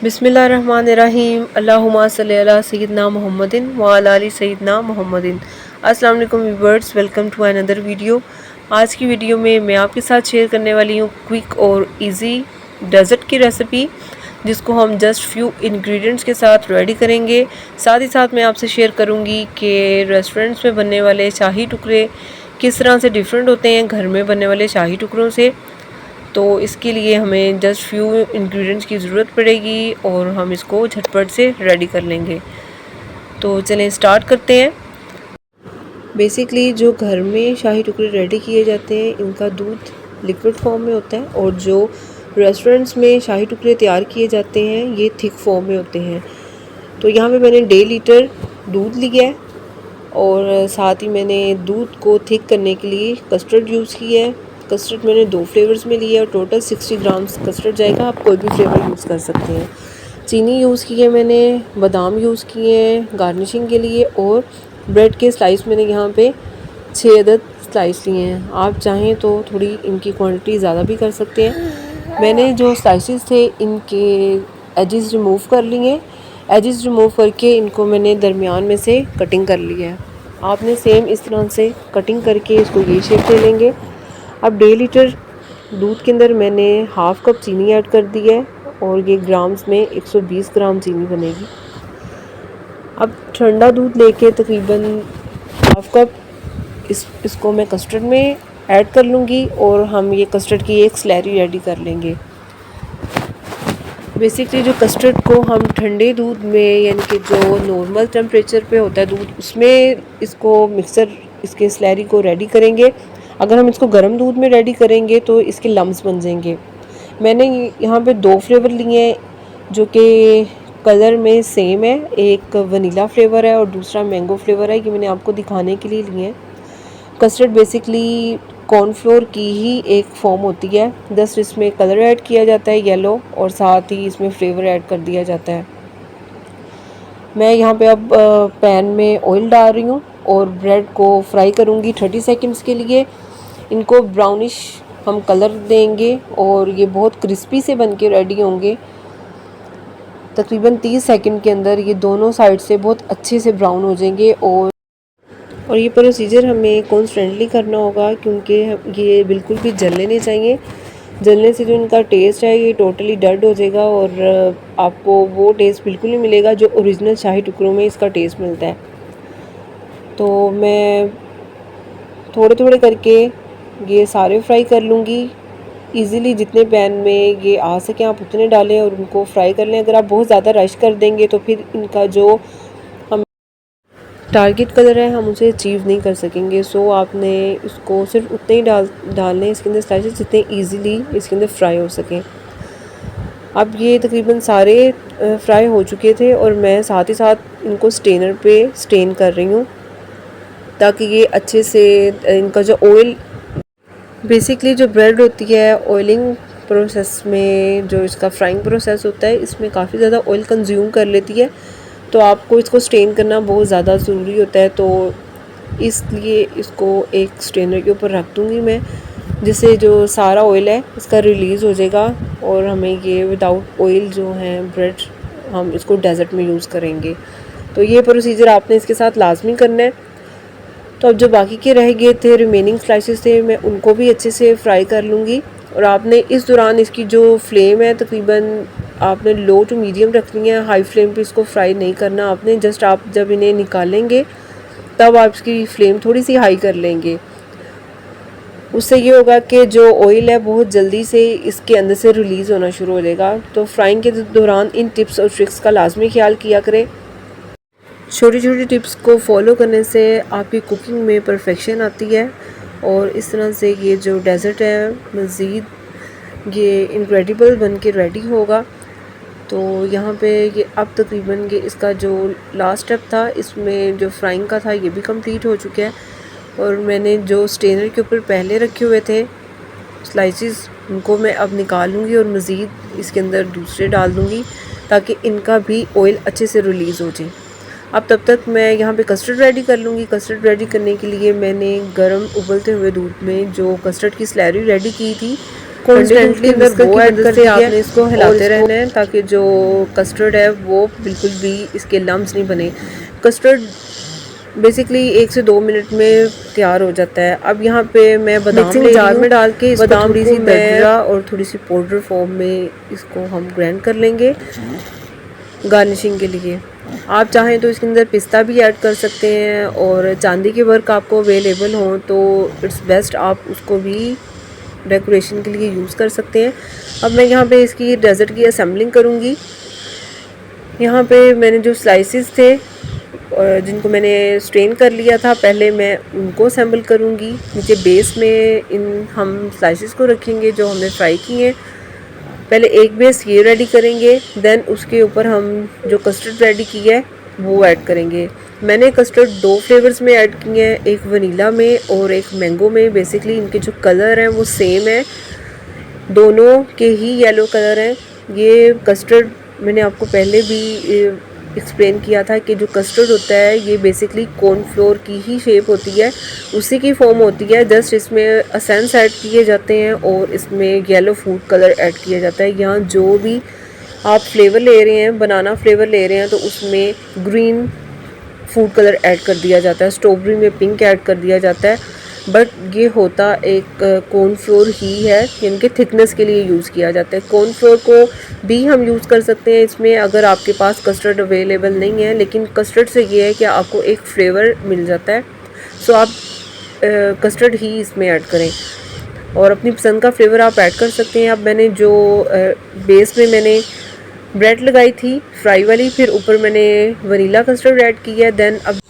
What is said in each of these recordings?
बिस्मिल्लाहिर्रहमानिर्रहीम अल्लाहुम्मा सल्ली अला सय्यिदना मुहम्मदिन व अला आलि सय्यिदना मुहम्मदिन। अस्सलाम वालेकुम viewers, welcome to another video. आज की वीडियो में मैं आपके साथ शेयर करने वाली हूँ क्विक और इजी डेज़र्ट की रेसिपी, जिसको हम जस्ट फ्यू इंग्रेडिएंट्स के साथ रेडी करेंगे। साथ ही साथ मैं आपसे शेयर करूँगी कि रेस्टोरेंट्स में बनने वाले शाही टुकड़े किस तरह से डिफरेंट होते हैं घर में बनने वाले शाही टुकड़ों से। तो इसके लिए हमें जस्ट फ्यू इंग्रेडिएंट्स की ज़रूरत पड़ेगी और हम इसको झटपट से रेडी कर लेंगे। तो चलें स्टार्ट करते हैं। बेसिकली जो घर में शाही टुकड़े रेडी किए जाते हैं इनका दूध लिक्विड फॉर्म में होता है, और जो रेस्टोरेंट्स में शाही टुकड़े तैयार किए जाते हैं ये थिक फॉर्म में होते हैं। तो यहाँ पे मैंने 1.5 लीटर दूध लिया है, और साथ ही मैंने दूध को थिक करने के लिए कस्टर्ड यूज़ किया है। कस्टर्ड मैंने 2 फ्लेवर्स में लिया है, टोटल 60 ग्राम्स कस्टर्ड जाएगा। आप कोई भी फ्लेवर यूज़ कर सकते हैं। चीनी यूज़ की है मैंने, बादाम यूज़ किए हैं गार्निशिंग के लिए, और ब्रेड के स्लाइस मैंने यहाँ पे 6 अदद स्लाइस लिए हैं। आप चाहें तो थोड़ी इनकी क्वांटिटी ज़्यादा भी कर सकते हैं। मैंने जो स्लाइसेस थे इनके एजेस रिमूव कर लिए। एजेस रिमूव करके इनको मैंने दरमियान में से कटिंग कर लिया है। आपने सेम इस तरह से कटिंग करके इसको ये शेप दे लेंगे। अब 1.5 लीटर दूध के अंदर मैंने हाफ़ कप चीनी ऐड कर दी है, और ये ग्राम्स में 120 ग्राम चीनी बनेगी। अब ठंडा दूध लेके तकरीबन हाफ़ कप इसको मैं कस्टर्ड में ऐड कर लूँगी, और हम ये कस्टर्ड की एक स्लैरी रेडी कर लेंगे। बेसिकली जो कस्टर्ड को हम ठंडे दूध में, यानी कि जो नॉर्मल टेम्परेचर पे होता है दूध, उसमें इसको मिक्सर इसके स्लैरी को रेडी करेंगे। अगर हम इसको गर्म दूध में रेडी करेंगे तो इसके लम्स बन जाएंगे। मैंने यहाँ पे 2 फ्लेवर लिए हैं जो कि कलर में सेम है। एक वनीला फ्लेवर है और दूसरा मैंगो फ्लेवर है। ये मैंने आपको दिखाने के लिए लिए हैं। कस्टर्ड बेसिकली कॉर्नफ्लोर की ही एक फॉर्म होती है, जस्ट इसमें कलर ऐड किया जाता है येलो, और साथ ही इसमें फ्लेवर ऐड कर दिया जाता है। मैं यहाँ पे अब पैन में ऑयल डाल रही हूँ और ब्रेड को फ्राई करूँगी 30 सेकंड्स के लिए। इनको ब्राउनिश हम कलर देंगे और ये बहुत क्रिस्पी से बन के रेडी होंगे। तकरीबन 30 सेकंड के अंदर ये दोनों साइड से बहुत अच्छे से ब्राउन हो जाएंगे। और ये प्रोसीजर हमें कॉन्स्टेंटली करना होगा, क्योंकि ये बिल्कुल भी जलने नहीं चाहिए। जलने से जो इनका टेस्ट है ये टोटली डड हो जाएगा, और आपको वो टेस्ट बिल्कुल नहीं मिलेगा जो ओरिजिनल शाही टुकड़ों में इसका टेस्ट मिलता है। तो मैं थोड़े थोड़े करके ये सारे फ्राई कर लूँगी। इजीली जितने पैन में ये आ सके आप उतने डालें और उनको फ्राई कर लें। अगर आप बहुत ज़्यादा रश कर देंगे तो फिर इनका जो हम टारगेट कलर है हम उसे अचीव नहीं कर सकेंगे। सो आपने इसको सिर्फ उतने ही डालने इसके अंदर स्लाइसेस जितने ईज़िली इसके अंदर फ्राई हो सकें। अब ये तकरीबन सारे फ्राई हो चुके थे, और मैं साथ ही साथ इनको स्टेनर पे स्टेन कर रही हूँ ताकि ये अच्छे से इनका जो ऑयल, बेसिकली जो ब्रेड होती है ऑयलिंग प्रोसेस में, जो इसका फ्राइंग प्रोसेस होता है इसमें काफ़ी ज़्यादा ऑयल कंज्यूम कर लेती है। तो आपको इसको स्टेन करना बहुत ज़्यादा ज़रूरी होता है। तो इसलिए इसको एक स्ट्रेनर के ऊपर रख दूँगी मैं, जिससे जो सारा ऑयल है इसका रिलीज़ हो जाएगा, और हमें ये विदाउट ऑयल जो है ब्रेड हम इसको डेज़र्ट में यूज़ करेंगे। तो ये प्रोसीजर आपने इसके साथ लाजमी करना है। तो अब जो बाकी के रह गए थे रिमेनिंग स्लाइसेस थे, मैं उनको भी अच्छे से फ्राई कर लूँगी। और आपने इस दौरान इसकी जो फ्लेम है तकरीबन आपने लो टू मीडियम रखनी है, हाई फ्लेम पे इसको फ्राई नहीं करना आपने। जस्ट आप जब इन्हें निकालेंगे तब आप इसकी फ्लेम थोड़ी सी हाई कर लेंगे। उससे ये होगा कि जो ऑयल है बहुत जल्दी से इसके अंदर से रिलीज़ होना शुरू हो जाएगा। तो फ्राइंग के दौरान इन टिप्स और ट्रिक्स का लाजमी ख्याल किया करें। छोटी छोटी टिप्स को फॉलो करने से आपकी कुकिंग में परफेक्शन आती है, और इस तरह से ये जो डेज़र्ट है मज़ीद ये इनक्रेडिबल बन के रेडी होगा। तो यहाँ पे ये अब तकरीबन ये इसका जो लास्ट स्टेप था इसमें जो फ्राइंग का था ये भी कंप्लीट हो चुका है। और मैंने जो स्टेनर के ऊपर पहले रखे हुए थे स्लाइसेस उनको मैं अब निकाल लूँगी और मज़ीद इसके अंदर दूसरे डाल दूँगी ताकि इनका भी ऑयल अच्छे से रिलीज़ हो जाए। अब तब तक मैं यहाँ पे कस्टर्ड रेडी कर लूँगी। कस्टर्ड रेडी करने के लिए मैंने गर्म उबलते हुए दूध में जो कस्टर्ड की स्लैरी रेडी की थी कॉन्स्टेंटली अंदर वो ऐड करके आपने इसको हिलाते रहना है ताकि जो कस्टर्ड है वो बिल्कुल भी इसके लम्स नहीं बने। कस्टर्ड बेसिकली 1 से 2 मिनट में तैयार हो जाता है। अब यहाँ पे मैं बादाम जार में डाल के बादाम थोड़ी सी दरदरा और थोड़ी सी पाउडर फॉर्म में इसको हम ग्राइंड कर लेंगे गार्निशिंग के लिए। आप चाहें तो इसके अंदर पिस्ता भी ऐड कर सकते हैं, और चांदी के वर्क आपको अवेलेबल हों तो इट्स बेस्ट आप उसको भी डेकोरेशन के लिए यूज़ कर सकते हैं। अब मैं यहाँ पे इसकी डेजर्ट की असेंबलिंग करूँगी। यहाँ पे मैंने जो स्लाइसेस थे जिनको मैंने स्ट्रेन कर लिया था पहले, मैं उनको असेंबल करूँगी। नीचे बेस में इन हम स्लाइसेस को रखेंगे जो हमने फ्राई किए हैं। पहले एक बेस ये रेडी करेंगे, देन उसके ऊपर हम जो कस्टर्ड रेडी किया है वो ऐड करेंगे। मैंने कस्टर्ड 2 फ्लेवर्स में ऐड किए हैं, एक वनीला में और एक मैंगो में। बेसिकली इनके जो कलर हैं वो सेम है, दोनों के ही येलो कलर हैं। ये कस्टर्ड मैंने आपको पहले भी एक्सप्लेन किया था कि जो कस्टर्ड होता है ये बेसिकली कॉर्नफ्लोर की ही शेप होती है, उसी की फॉर्म होती है। जस्ट इसमें एसेंस ऐड किए जाते हैं और इसमें येलो फूड कलर ऐड किया जाता है। यहाँ जो भी आप फ्लेवर ले रहे हैं, बनाना फ्लेवर ले रहे हैं तो उसमें ग्रीन फूड कलर ऐड कर दिया जाता है, स्ट्रॉबेरी में पिंक ऐड कर दिया जाता है। बट ये होता एक कॉर्नफ्लोर ही है, यानी कि थिकनेस के लिए यूज़ किया जाता है। कॉर्नफ्लोर को भी हम यूज़ कर सकते हैं इसमें अगर आपके पास कस्टर्ड अवेलेबल नहीं है, लेकिन कस्टर्ड से ये है कि आपको एक फ्लेवर मिल जाता है। सो आप कस्टर्ड ही इसमें ऐड करें और अपनी पसंद का फ्लेवर आप ऐड कर सकते हैं। अब मैंने जो बेस में मैंने ब्रेड लगाई थी फ्राई वाली, फिर ऊपर मैंने वनीला कस्टर्ड ऐड किया। देन अब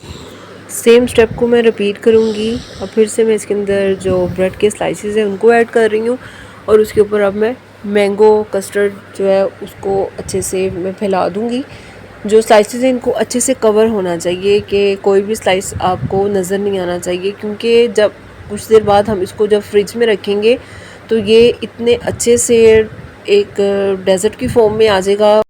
सेम स्टेप को मैं रिपीट करूँगी। अब फिर से मैं इसके अंदर जो ब्रेड के स्लाइसेस हैं उनको ऐड कर रही हूँ और उसके ऊपर अब मैं मैंगो कस्टर्ड जो है उसको अच्छे से मैं फैला दूँगी। जो स्लाइसेस हैं इनको अच्छे से कवर होना चाहिए कि कोई भी स्लाइस आपको नज़र नहीं आना चाहिए, क्योंकि जब कुछ देर बाद हम इसको जब फ्रिज में रखेंगे तो ये इतने अच्छे से एक डेजर्ट की फॉर्म में आ जाएगा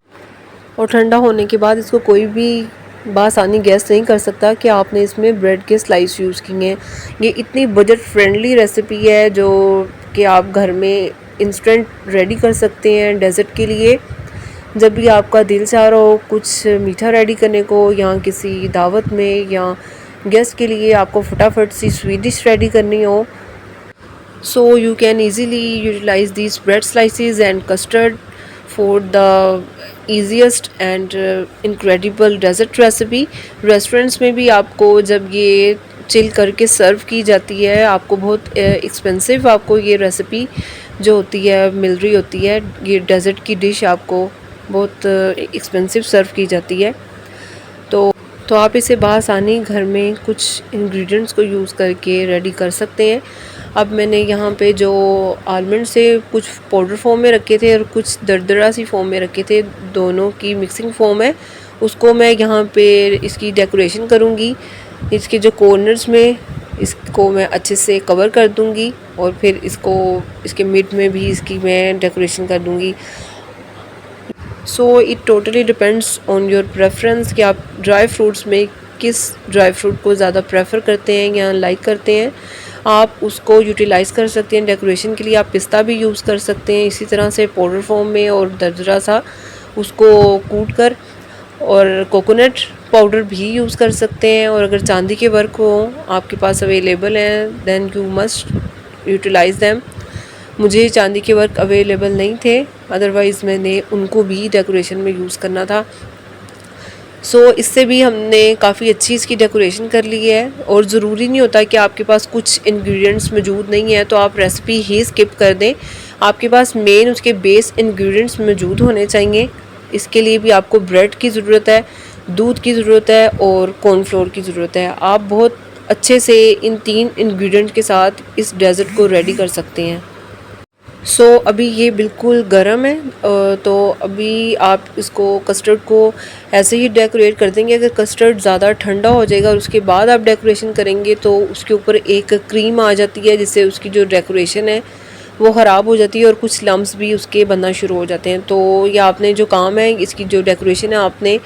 और ठंडा होने के बाद इसको कोई भी बासानी गैस नहीं कर सकता कि आपने इसमें ब्रेड के स्लाइस यूज़ किए हैं। ये इतनी बजट फ्रेंडली रेसिपी है जो कि आप घर में इंस्टेंट रेडी कर सकते हैं डेजर्ट के लिए। जब भी आपका दिल चाह रहा हो कुछ मीठा रेडी करने को, या किसी दावत में या गेस्ट के लिए आपको फटाफट सी स्वीट डिश रेडी करनी हो, so you can easily utilize these bread slices and custard for the easiest and incredible dessert recipe। Restaurants में भी आपको जब ये चिल करके सर्व की जाती है, आपको बहुत एक्सपेंसिव आपको ये रेसिपी जो होती है मिल रही होती है। ये डेजर्ट की डिश आपको बहुत एक्सपेंसिव सर्व की जाती है, तो आप इसे बआसानी घर में कुछ इंग्रेडिएंट्स को यूज़ करके रेडी कर सकते हैं। अब मैंने यहाँ पे जो आलमंड से कुछ पाउडर फॉर्म में रखे थे और कुछ दरदरा सी फॉर्म में रखे थे, दोनों की मिक्सिंग फॉर्म है, उसको मैं यहाँ पे इसकी डेकोरेशन करूँगी। इसके जो कॉर्नर्स में इसको मैं अच्छे से कवर कर दूँगी और फिर इसको इसके मिड में भी इसकी मैं डेकोरेशन कर दूँगी। So it totally depends on your preference कि आप ड्राई फ्रूट्स में किस ड्राई फ्रूट को ज़्यादा प्रेफर करते हैं या लाइक करते हैं, आप उसको यूटिलाइज़ कर सकते हैं डेकोरेशन के लिए। आप पिस्ता भी यूज़ कर सकते हैं इसी तरह से पाउडर फॉर्म में और दरदरा सा उसको कूट कर, और कोकोनट पाउडर भी यूज़ कर सकते हैं। और अगर चांदी के वर्क हो आपके पास अवेलेबल हैं then you must utilize them. मुझे चांदी के वर्क अवेलेबल नहीं थे, अदरवाइज़ मैंने उनको भी डेकोरेशन में यूज़ करना था। सो इससे भी हमने काफ़ी अच्छी इसकी डेकोरेशन कर ली है। और ज़रूरी नहीं होता कि आपके पास कुछ इंग्रेडिएंट्स मौजूद नहीं है तो आप रेसिपी ही स्किप कर दें। आपके पास मेन उसके बेस इंग्रेडिएंट्स मौजूद होने चाहिए। इसके लिए भी आपको ब्रेड की ज़रूरत है, दूध की ज़रूरत है और कॉर्नफ्लोर की ज़रूरत है। आप बहुत अच्छे से इन 3 इंग्रेडिएंट के साथ इस डेज़र्ट को रेडी कर सकते हैं। सो अभी ये बिल्कुल गर्म है, तो अभी आप इसको कस्टर्ड को ऐसे ही डेकोरेट कर देंगे। अगर कस्टर्ड ज़्यादा ठंडा हो जाएगा और उसके बाद आप डेकोरेशन करेंगे तो उसके ऊपर एक क्रीम आ जाती है जिससे उसकी जो डेकोरेशन है वो ख़राब हो जाती है और कुछ लम्स भी उसके बनना शुरू हो जाते हैं। तो ये आपने जो काम है इसकी जो डेकोरेशन है आपने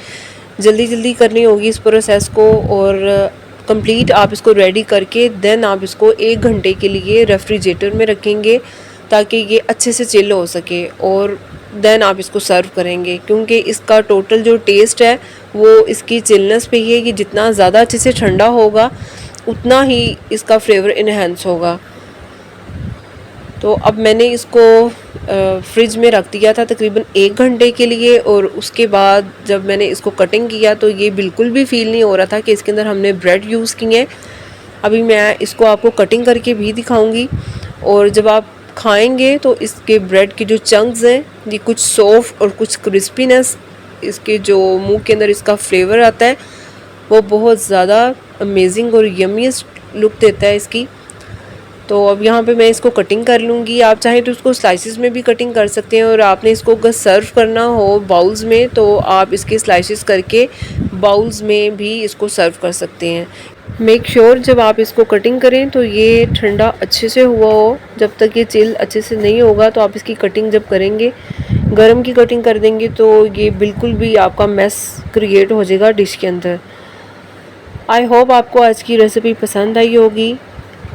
जल्दी जल्दी करनी होगी इस प्रोसेस को, और कंप्लीट आप इसको रेडी करके देन आप इसको 1 घंटे के लिए रेफ्रिजरेटर में रखेंगे। ताकि ये अच्छे से चिल हो सके, और देन आप इसको सर्व करेंगे, क्योंकि इसका टोटल जो टेस्ट है वो इसकी चिलनेस पे ही है कि जितना ज़्यादा अच्छे से ठंडा होगा उतना ही इसका फ्लेवर इन्हेंस होगा। तो अब मैंने इसको फ्रिज में रख दिया था तकरीबन 1 घंटे के लिए, और उसके बाद जब मैंने इसको कटिंग किया तो ये बिल्कुल भी फील नहीं हो रहा था कि इसके अंदर हमने ब्रेड यूज़ की है। अभी मैं इसको आपको कटिंग करके भी दिखाऊंगी, और जब आप खाएंगे तो इसके ब्रेड के जो चंक्स हैं ये कुछ सॉफ्ट और कुछ क्रिस्पीनेस, इसके जो मुंह के अंदर इसका फ्लेवर आता है वो बहुत ज़्यादा अमेजिंग और यमीएस्ट लुक देता है इसकी। तो अब यहाँ पे मैं इसको कटिंग कर लूँगी। आप चाहें तो इसको स्लाइसिस में भी कटिंग कर सकते हैं, और आपने इसको अगर सर्व करना हो बाउल्स में तो आप इसके स्लाइसिस करके बाउल्स में भी इसको सर्व कर सकते हैं। मेक श्योर जब आप इसको कटिंग करें तो ये ठंडा अच्छे से हुआ हो। जब तक ये चिल अच्छे से नहीं होगा तो आप इसकी कटिंग जब करेंगे, गरम की कटिंग कर देंगे तो ये बिल्कुल भी आपका मैस क्रिएट हो जाएगा डिश के अंदर। आई होप आपको आज की रेसिपी पसंद आई होगी।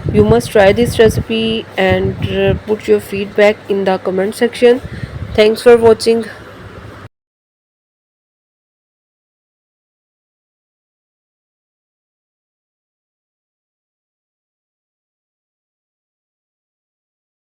You must try this recipe and put your feedback in the comment section. Thanks for watching.